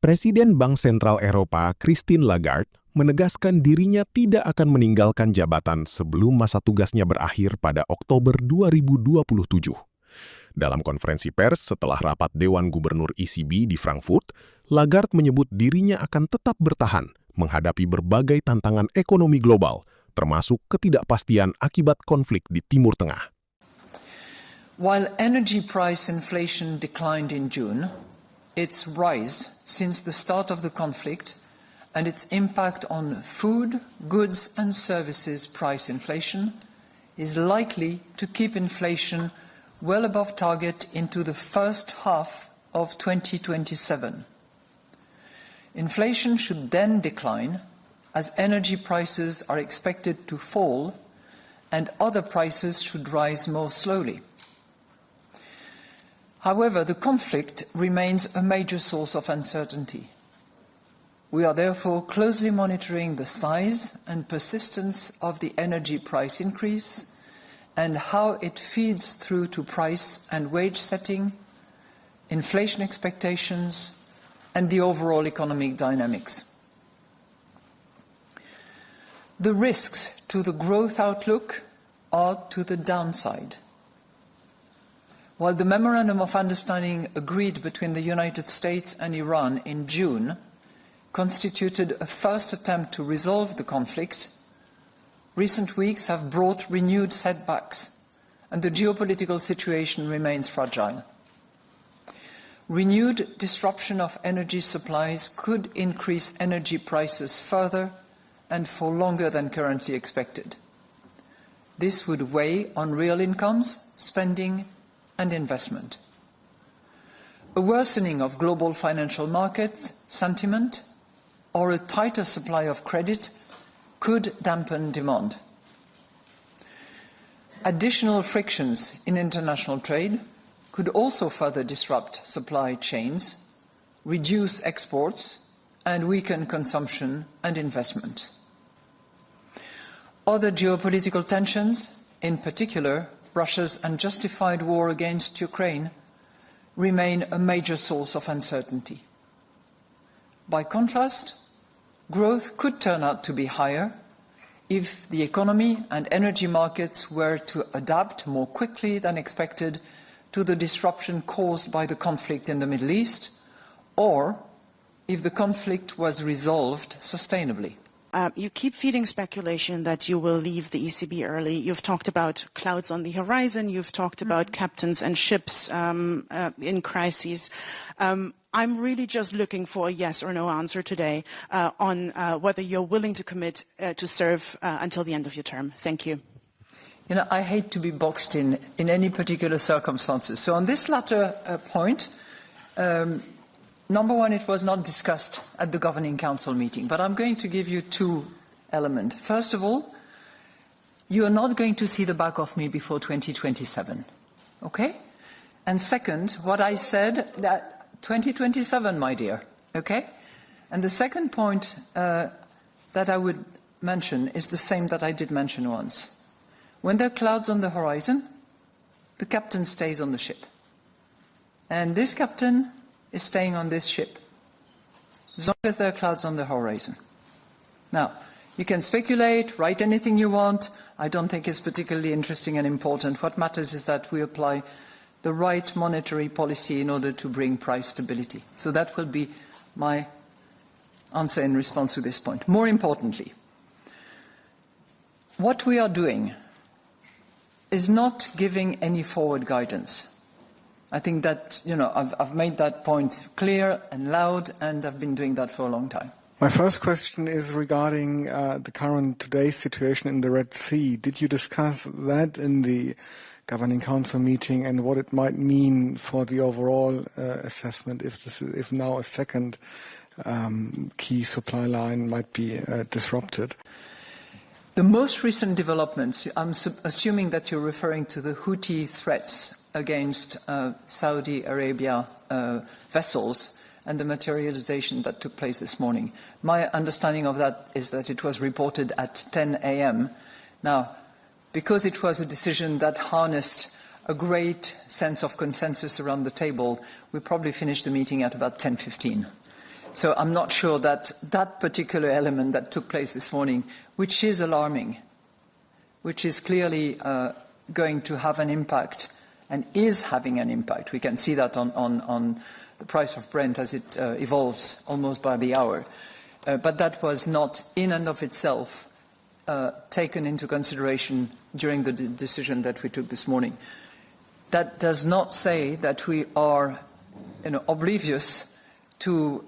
Presiden Bank Sentral Eropa, Lagarde, menegaskan dirinya tidak akan meninggalkan jabatan sebelum masa tugasnya berakhir pada Oktober 2027. Dalam konferensi pers setelah rapat Dewan Gubernur ECB di Frankfurt, Lagarde menyebut dirinya akan tetap bertahan menghadapi berbagai tantangan ekonomi global, termasuk ketidakpastian akibat konflik di Timur Tengah. While energy price inflation declined in June, its rise since the start of the conflict and its impact on food, goods and services price inflation is likely to keep inflation well above target into the first half of 2027. Inflation should then decline as energy prices are expected to fall and other prices should rise more slowly. However, the conflict remains a major source of uncertainty. We are therefore closely monitoring the size and persistence of the energy price increase and how it feeds through to price and wage setting, inflation expectations, and the overall economic dynamics. The risks to the growth outlook are to the downside. While the Memorandum of Understanding agreed between the United States and Iran in June constituted a first attempt to resolve the conflict, recent weeks have brought renewed setbacks, and the geopolitical situation remains fragile. Renewed disruption of energy supplies could increase energy prices further and for longer than currently expected. This would weigh on real incomes, spending, and investment. A worsening of global financial market sentiment or a tighter supply of credit could dampen demand. Additional frictions in international trade could also further disrupt supply chains, reduce exports, and weaken consumption and investment. Other geopolitical tensions, in particular Russia's unjustified war against Ukraine, remain a major source of uncertainty. By contrast, growth could turn out to be higher if the economy and energy markets were to adapt more quickly than expected to the disruption caused by the conflict in the Middle East, or if the conflict was resolved sustainably. You keep feeding speculation that you will leave the ECB early. You've talked about clouds on the horizon. You've talked about captains and ships in crises. I'm really just looking for a yes or no answer today on whether you're willing to commit to serve until the end of your term. Thank you. You know, I hate to be boxed in any particular circumstances. So on this latter point, number one, it was not discussed at the Governing Council meeting, but I'm going to give you two elements. First of all, you are not going to see the back of me before 2027, okay? And second, what I said, that 2027, my dear, okay? And the second point that I would mention is the same that I did mention once. When there are clouds on the horizon, the captain stays on the ship. And this captain is staying on this ship, as long as there are clouds on the horizon. Now, you can speculate, write anything you want. I don't think it's particularly interesting and important. What matters is that we apply the right monetary policy in order to bring price stability. So that will be my answer in response to this point. More importantly, what we are doing is not giving any forward guidance. I think that, you know, I've made that point clear and loud, and I've been doing that for a long time. My first question is regarding the current today's situation in the Red Sea. Did you discuss that in the Governing Council meeting and what it might mean for the overall assessment if now a second key supply line might be disrupted? The most recent developments, I'm assuming that you're referring to the Houthi threats against Saudi Arabia vessels and the materialization that took place this morning. My understanding of that is that it was reported at 10 a.m. Now, because it was a decision that harnessed a great sense of consensus around the table, we probably finished the meeting at about 10:15. So I'm not sure that that particular element that took place this morning, which is alarming, which is clearly going to have an impact and is having an impact. We can see that on the price of Brent as it evolves almost by the hour. But that was not in and of itself taken into consideration during the decision that we took this morning. That does not say that we are oblivious to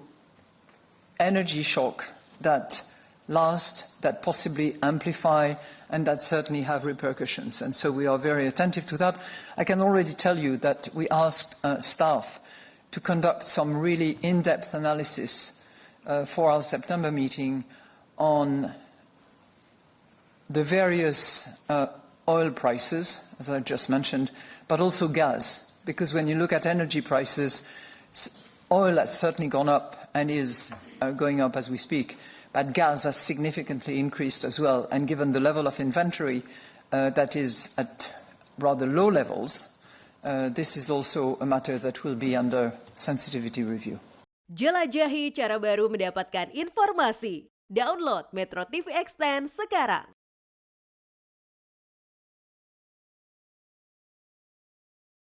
energy shock that last, that possibly amplify, and that certainly have repercussions. And so we are very attentive to that. I can already tell you that we asked staff to conduct some really in-depth analysis for our September meeting on the various oil prices, as I just mentioned, but also gas. Because when you look at energy prices, oil has certainly gone up and is going up as we speak, but gas has significantly increased as well. And given the level of inventory that is at rather low levels, this is also a matter that will be under sensitivity review. Jelajahi cara baru mendapatkan informasi. Download MetroTV Extend sekarang.